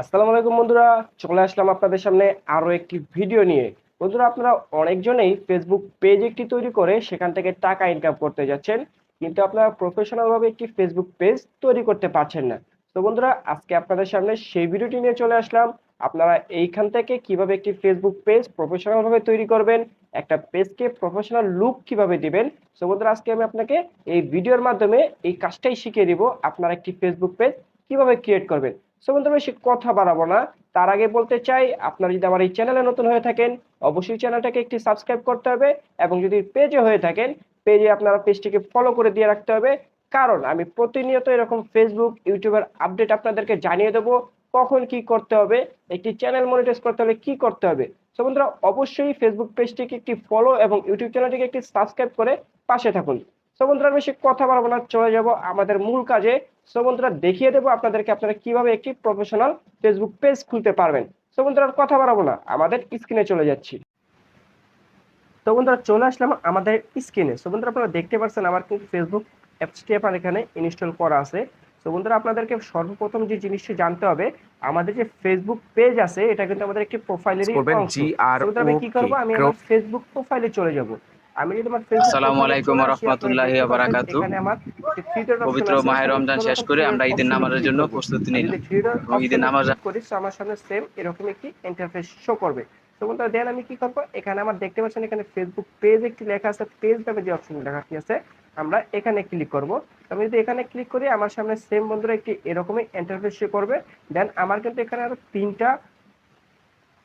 আসসালামু আলাইকুম বন্ধুরা, চলে আসলাম আপনাদের সামনে আরো একটি ভিডিও নিয়ে। বন্ধুরা, আপনারা অনেকজনেই ফেসবুক পেজ একটি তৈরি করে সেখান থেকে টাকা ইনকাম করতে যাচ্ছেন, কিন্তু আপনারা প্রফেশনাল ভাবে একটি ফেসবুক পেজ তৈরি করতে পারছেন না। তো বন্ধুরা, আজকে আপনাদের সামনে সেই ভিডিওটি নিয়ে চলে আসলাম। আপনারা এইখান থেকে কিভাবে একটি ফেসবুক পেজ প্রফেশনাল ভাবে তৈরি করবেন, একটা পেজকে প্রফেশনাল লুক কিভাবে দিবেন। তো বন্ধুরা, আজকে আমি আপনাকে এই ভিডিওর মাধ্যমে এই কাজটাই শিখিয়ে দিব। আপনারা একটি ফেসবুক পেজ কিভাবে ক্রিয়েট করবেন। সো বন্ধুরা, বেশি কথা বাড়াবো না, তার আগে বলতে চাই, আপনারা যদি আমার এই চ্যানেলে নতুন হয়ে থাকেন অবশ্যই চ্যানেলটাকে একটি সাবস্ক্রাইব করতে হবে, এবং যদি পেজে হয়ে থাকেন পেজে আপনারা পেজটিকে ফলো করে দিয়ে রাখতে হবে। কারণ আমি প্রতিনিয়ত এরকম ফেসবুক ইউটিউবের আপডেট আপনাদেরকে জানিয়ে দেবো, কখন কি করতে হবে, একটি চ্যানেল মনিটাইজ করতে হলে কি করতে হবে। সো বন্ধুরা, অবশ্যই ফেসবুক পেজটিকে একটি ফলো এবং ইউটিউব চ্যানেলটিকে একটি সাবস্ক্রাইব করে পাশে থাকুন। সো বন্ধুরা, বেশি কথা বাড়াবো না, চলে যাব আমাদের মূল কাজে। সো বন্ধুরা, দেখিয়ে দেবো আপনাদেরকে আপনারা কিভাবে একটি প্রফেশনাল ফেসবুক পেজ খুলতে পারবেন। সো বন্ধুরা, আর কথা বাড়াবো না, আমাদের স্ক্রিনে চলে যাচ্ছি। তো বন্ধুরা, চলে আসলাম আমাদের স্ক্রিনে। সো বন্ধুরা, আপনারা দেখতে পাচ্ছেন আমার কিন্তু ফেসবুক অ্যাপসটি আপনার এখানে ইনস্টল করা আছে। সো বন্ধুরা, আপনাদেরকে সর্বপ্রথম যে জিনিসটি জানতে হবে, আমাদের যে ফেসবুক পেজ আছে এটা কিন্তু আমাদের একটি প্রোফাইলেরই করবেন অংশ। সো বন্ধুরা, আমি কি GROK করবো, আমি আমার ফেসবুক প্রোফাইলে চলে যাব। আমি যদি আমার ফেসবুক আসসালামু প্রোফাইলে আলাইকুম চলে আসি, আপনারা রহমতুল্লাহি দেখতে পাচ্ছেন বারাকাতু। এখানে আমার একটি থ্রি ডট অপশন পবিত্র আছে। মাহে সো আমি কি রমজান করবো, শেষ এখন করে থ্রি ডট আমরা ঈদের অপশনে নামাজের ক্লিক জন্য করবো। প্রস্তুতি আমি নিলাম যদি থ্রি ডট এবং ঈদের অপশনে নামাজ ক্লিক করি, তো আমার সামনে সেম এরকম একটি ইন্টারফেস শো করবে। তো বন্ধুরা, দেন আমি কি করবো, এখানে আমার দেখতে পাচ্ছেন এখানে ফেসবুক পেজ একটি লেখা আছে, পেজ নামে যে অপশন লেখা আছে আমরা এখানে ক্লিক করব। আমি যদি এখানে ক্লিক করি, আমার সামনে সেম বন্ধুরা একটি এরকমই ইন্টারফেস শো করবে। দেন আমার কিন্তু এখানে আরো তিনটা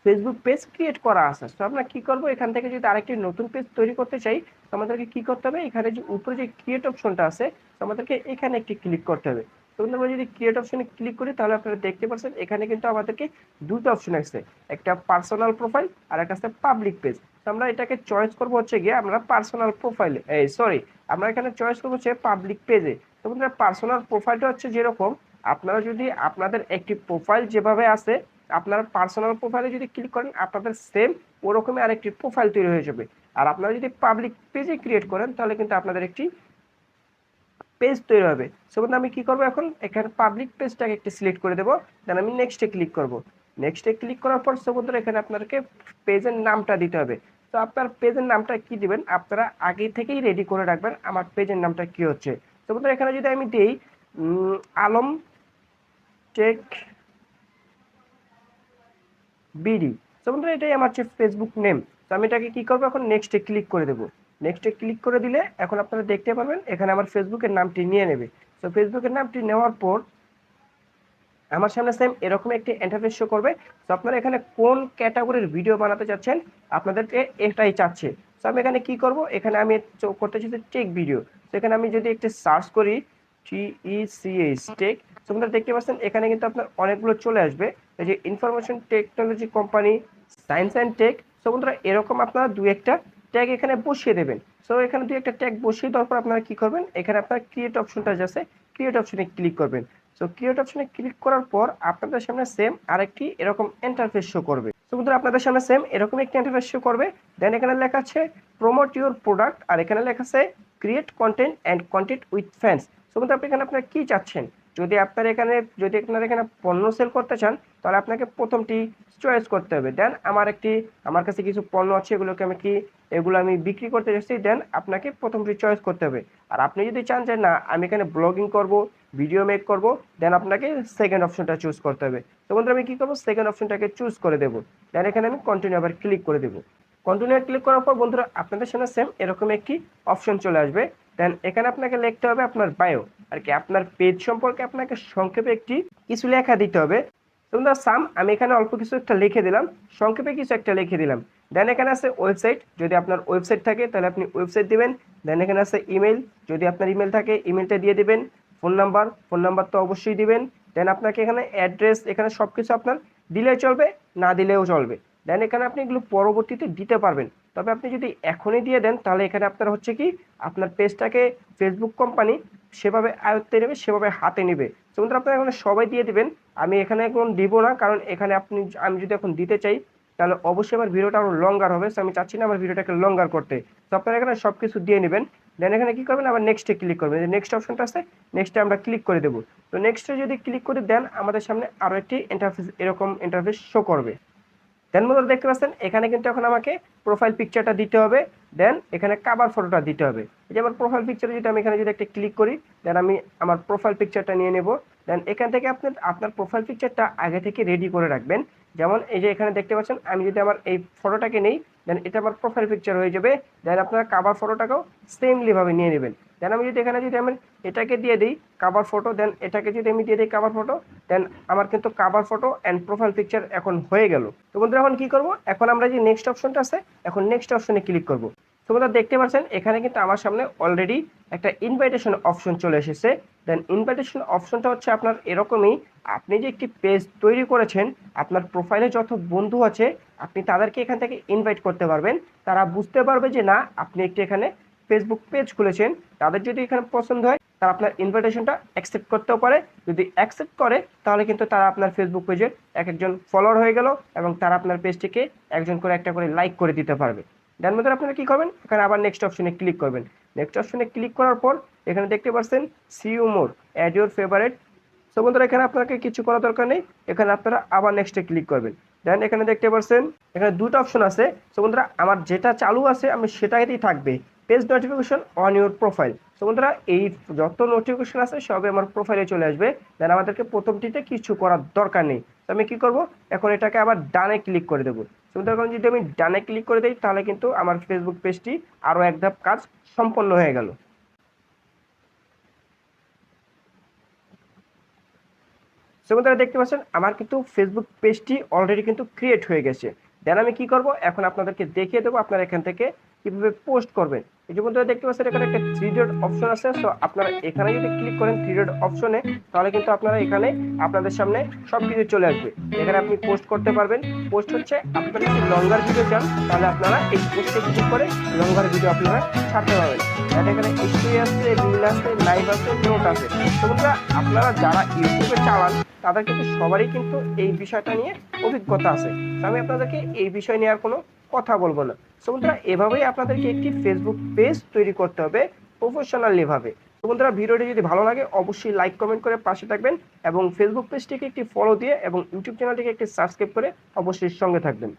ফেসবুক পেজ ক্রিয়েট করা আছে। তো আমরা কি করব, এখান থেকে যদি আরেকটি নতুন পেজ তৈরি করতে চাই, তো আমাদেরকে কি করতে হবে, এখানে যে উপরে যে ক্রিয়েট অপশনটা আছে, তো আমাদেরকে এখানে একটি ক্লিক করতে হবে। তো আমরা যদি ক্রিয়েট অপশনে ক্লিক করি, তাহলে আপনারা দেখতে পাচ্ছেন এখানে কিন্তু আমাদেরকে দুটো অপশন আছে, একটা পার্সোনাল প্রোফাইল আর একটা আছে পাবলিক পেজ। তো আমরা এটাকে চয়েস করব হচ্ছে গিয়ে আমরা পার্সোনাল প্রোফাইলে, এই সরি, আমরা এখানে চয়েস করবো হচ্ছে পাবলিক পেজে। তো বন্ধুরা, পার্সোনাল প্রোফাইলটা হচ্ছে যেরকম, আপনারা যদি আপনাদের একটি প্রোফাইল যেভাবে আছে, আপনারা পার্সোনাল প্রোফাইলে যদি ক্লিক করেন আপনাদের সেম ওরকমই আরেকটি প্রোফাইল তৈরি হয়ে যাবে। আর আপনারা যদি পাবলিক পেজে ক্রিয়েট করেন তাহলে কিন্তু আপনাদের একটি পেজ তৈরি হবে। সো বন্ধুরা, আমি কি করব, এখন এখানে পাবলিক পেজটাকে একটি সিলেক্ট করে দেবো। দেন আমি নেক্সটে ক্লিক করব। নেক্সটে ক্লিক করার পর সো বন্ধুরা, এখানে আপনাদেরকে পেজের নামটা দিতে হবে। তো আপনার পেজের নামটা কি দিবেন, আপনারা আগে থেকেই রেডি করে রাখবেন আমার পেজের নামটা কি হচ্ছে। তো বন্ধুরা, এখানে যদি আমি দিই আলম টেক বিডি। তো বন্ধুরা, এটাই আমার হচ্ছে ফেসবুক নেম। তো আমি এটাকে কি করবো, এখন নেক্সটে ক্লিক করে দেবো। নেক্সটে ক্লিক করে দিলে এখন আপনারা দেখতে পাবেন এখানে আমার ফেসবুকের নামটি নিয়ে নেবে। তো ফেসবুকের নামটি নেওয়ার পর আমার সামনে সেম এরকম একটি ইন্টারফেস শো করবে। তো আপনারা এখানে কোন ক্যাটাগরির ভিডিও বানাতে চাচ্ছেন, আপনাদেরকে এটাই চাচ্ছে। তো আমি এখানে কি করব, এখানে আমি করতে চাচ্ছি টেক ভিডিও। তো এখানে আমি যদি একটু সার্চ করি TECH টেক, তো আপনারা দেখতে পাচ্ছেন এখানে কিন্তু আপনার অনেকগুলো চলে আসবে, এই যে information technology company, science and tech. তো বন্ধুরা, এরকম আপনারা দুই একটা ট্যাগ এখানে বসিয়ে দেবেন। সো এখানে দুই একটা ট্যাগ বসিয়ে দেওয়ার পর আপনারা কি করবেন, এখানে আপনার ক্রিয়েট অপশনটা আছে, ক্রিয়েট অপশনে ক্লিক করবেন। সো ক্রিয়েট অপশনে ক্লিক করার পর আপনাদের সামনে সেম আরেকটি এরকম ইন্টারফেস শো করবে। তো বন্ধুরা, আপনাদের সামনে সেম এরকম একটি ইন্টারফেস শো করবে। দেন এখানে লেখা আছে প্রমোট ইউর প্রোডাক্ট, আর এখানে লেখা আছে create content and content with fans. তো বন্ধুরা, আপনি এখানে আপনারা কি চাচ্ছেন, যদি আপনারা এখানে পণ্য সেল করতে চান, তাহলে আপনাকে প্রথমটি চয়েস করতে হবে। দেন আমার কাছে কিছু পণ্য আছে, এগুলো আমি বিক্রি করতে যাচ্ছি, দেন আপনাকে প্রথমটি চয়েস করতে হবে। আর আপনি যদি চান যে না আমি এখানে ব্লগিং করব, ভিডিও মেক করব, দেন আপনাকে সেকেন্ড অপশনটা চুজ করতে হবে। তো বন্ধুরা, আমি কি করবো, সেকেন্ড অপশনটাকে চুজ করে দেবো। দেন এখানে আমি কন্টিনিউ আবার ক্লিক করে দেবো। কন্টিনিউ ক্লিক করার পর বন্ধুরা, আপনাদের সামনে সেম এরকম একটি অপশন চলে আসবে। দেন এখানে আপনাকে লিখতে হবে আপনার বায়ো, আর কি আপনার পেজ সম্পর্কে আপনাকে সংক্ষেপে একটি কিছু লেখা দিতে হবে। বন্ধুরা, আমি এখানে অল্প কিছু একটা লিখে দিলাম, সংক্ষেপে কিছু একটা লিখে দিলাম। দেন এখানে আছে ওয়েবসাইট, যদি আপনার ওয়েবসাইট থাকে তাহলে আপনি ওয়েবসাইট দিবেন। দেন এখানে আছে ইমেল, যদি আপনার ইমেল থাকে ইমেলটা দিয়ে দিবেন। ফোন নাম্বার তো অবশ্যই দিবেন। দেন আপনাকে এখানে অ্যাড্রেস, এখানে সব কিছু আপনার দিলে চলবে, না দিলেও চলবে। দেন এখানে আপনি এগুলো পরবর্তীতে দিতে পারবেন। তবে আপনি যদি এখনই দিয়ে দেন তাহলে এখানে আপনার হচ্ছে কি, আপনার পেজটাকে ফেসবুক কোম্পানি সেভাবে আয়ত্তে নেবে, সেভাবে হাতে নেবে। তো বন্ধুরা, আপনারা এখানে সবাই দিয়ে দিবেন। আমি এখানে এখন দিব না, কারণ এখানে আমি যদি এখন দিতে চাই তাহলে অবশ্যই আমার ভিডিওটা আরো লঙ্গার হবে। তো আমি চাচ্ছি না আমার ভিডিওটাকে লঙ্গার করতে। তো আপনারা এখানে সবকিছু দিয়ে নেবেন। দেন এখানে কি করবেন, আবার নেক্সটে ক্লিক করবেন। যে নেক্সট অপশনটা আছে, নেক্সটে আমরা ক্লিক করে দেবো। তো নেক্সটে যদি ক্লিক করে দেন আমাদের সামনে আরও একটি ইন্টারফেস, এরকম ইন্টারফেস শো করবে। দেন বন্ধুরা দেখতে পাচ্ছেন এখানে কিন্তু এখন আমাকে প্রোফাইল পিকচারটা দিতে হবে, দেন এখানে কভার ফটোটা দিতে হবে। এই যে আমার প্রোফাইল পিকচারে যদি আমি এখানে যদি একটা ক্লিক করি, দেন আমি আমার প্রোফাইল পিকচারটা নিয়ে নেব। দেন এখান থেকে আপনি আপনার প্রোফাইল পিকচারটা আগে থেকে রেডি করে রাখবেন। যেমন এই যে এখানে দেখতে পাচ্ছেন আমি যদি আমার এই ফটোটাকে নেই, দেন এটা আমার প্রোফাইল পিকচার হয়ে যাবে। দেন আপনারা কভার ফটোটাকেও সেমলি ভাবে নিয়ে নেবেন। দেন আমি যদি এখানে যদি আমি এটাকে দিয়ে দিই কভার ফটো, দেন এটাকে যদি আমি দিয়ে দিই কভার ফটো, দেন আমার কিন্তু cover photo and profile picture এখন হয়ে গেল। তো বন্ধুরা এখন কি করব, এখন আমরা যে নেক্সট অপশনটা আছে, এখন নেক্সট অপশনে ক্লিক করব। তো বন্ধুরা দেখতে পাচ্ছেন এখানে কিন্তু আমার সামনে অলরেডি একটা ইনভাইটেশন অপশন চলে এসেছে। দেন ইনভাইটেশন অপশনটা হচ্ছে আপনার এরকমই, আপনি যে একটি পেজ তৈরি করেছেন, আপনার প্রোফাইলে যত বন্ধু আছে আপনি তাদেরকে এখান থেকে ইনভাইট করতে পারবেন। তারা বুঝতে পারবে যে না আপনি একটি এখানে ফেসবুক পেজ খুলেছেন। তাদের যদি এখানে পছন্দ হয় তারা আপনার ইনভাইটেশনটা অ্যাকসেপ্ট করতেও পারে। যদি অ্যাকসেপ্ট করে তাহলে কিন্তু তারা আপনার ফেসবুক পেজের এক একজন ফলোয়ার হয়ে গেল এবং তারা আপনার পেজটিকে একজন করে একটা করে লাইক করে দিতে পারবে। দেন মধ্যে আপনারা কি করবেন, এখানে আবার নেক্সট অপশনে ক্লিক করবেন। নেক্সট অপশনে ক্লিক করার পর এখানে দেখতে পাচ্ছেন সি ইউ মোর, অ্যাড ইউর ফেভারিট। সো বন্ধুরা এখানে আপনাকে কিছু করার দরকার নেই, এখানে আপনারা আবার নেক্সটে ক্লিক করবেন। দেন এখানে দেখতে পাচ্ছেন এখানে দুটো অপশন আছে। সো বন্ধুরা আমার যেটা চালু আছে আমি সেটাইতেই থাকবে, page notification on your profile. So বন্ধুরা এই যত নোটিফিকেশন আছে সবই আমার প্রোফাইলে চলে আসবে। দেন আমাদেরকে প্রথমটিতে কিছু করার দরকার নেই। তো আমি কি করব, এখন এটাকে আবার ডানে ক্লিক করে দেবো। সো এখন যদি আমি ডানে ক্লিক করে দিই তাহলে কিন্তু আমার ফেসবুক পেজটি আরও এক ধাপ কাজ সম্পন্ন হয়ে গেল। সো বন্ধুরা দেখতে পাচ্ছেন আমার কিন্তু ফেসবুক পেজটি অলরেডি কিন্তু ক্রিয়েট হয়ে গেছে। দেন আমি কি করব, এখন আপনাদেরকে দেখিয়ে দেবো আপনারা এখান থেকে কিভাবে পোস্ট করবেন। এই যে বন্ধুরা দেখতে পাচ্ছেন এখানে একটা থ্রি ডট অপশন আছে। সো আপনারা এখানে যদি ক্লিক করেন থ্রি ডট অপশনে, তাহলে কিন্তু আপনারা এখানে আপনাদের সামনে সব কিছু চলে আসবে। এখানে আপনি পোস্ট করতে পারবেন। পোস্ট হচ্ছে আপনারা যদি লঙ্গার ভিডিও চান তাহলে আপনারা এই পোস্টে ক্লিক করে লঙ্গার ভিডিও আপনারা ছাড়তে পারবেন। আর এখানে স্টোরি আছে, রিল আছে, লাইভ আছে, নোট আছে। তো বন্ধুরা আপনারা যারা ইউটিউবে চালান তাদের কিন্তু সবারই কিন্তু এই বিষয়টা নিয়ে অভিজ্ঞতা আছে। আমি আপনাদেরকে এই বিষয় নিয়ে আর কোনো কথা বলবো না। সো বন্ধুরা এভাবেই আপনাদেরকে একটি ফেসবুক পেজ তৈরি করতে হবে প্রফেশনালি ভাবে। তো বন্ধুরা ভিডিওটি যদি ভালো লাগে অবশ্যই লাইক কমেন্ট করে পাশে থাকবেন এবং ফেসবুক পেজটিকে একটি ফলো দিয়ে এবং ইউটিউব চ্যানেলটিকে একটি সাবস্ক্রাইব করে অবশ্যই সঙ্গে থাকবেন।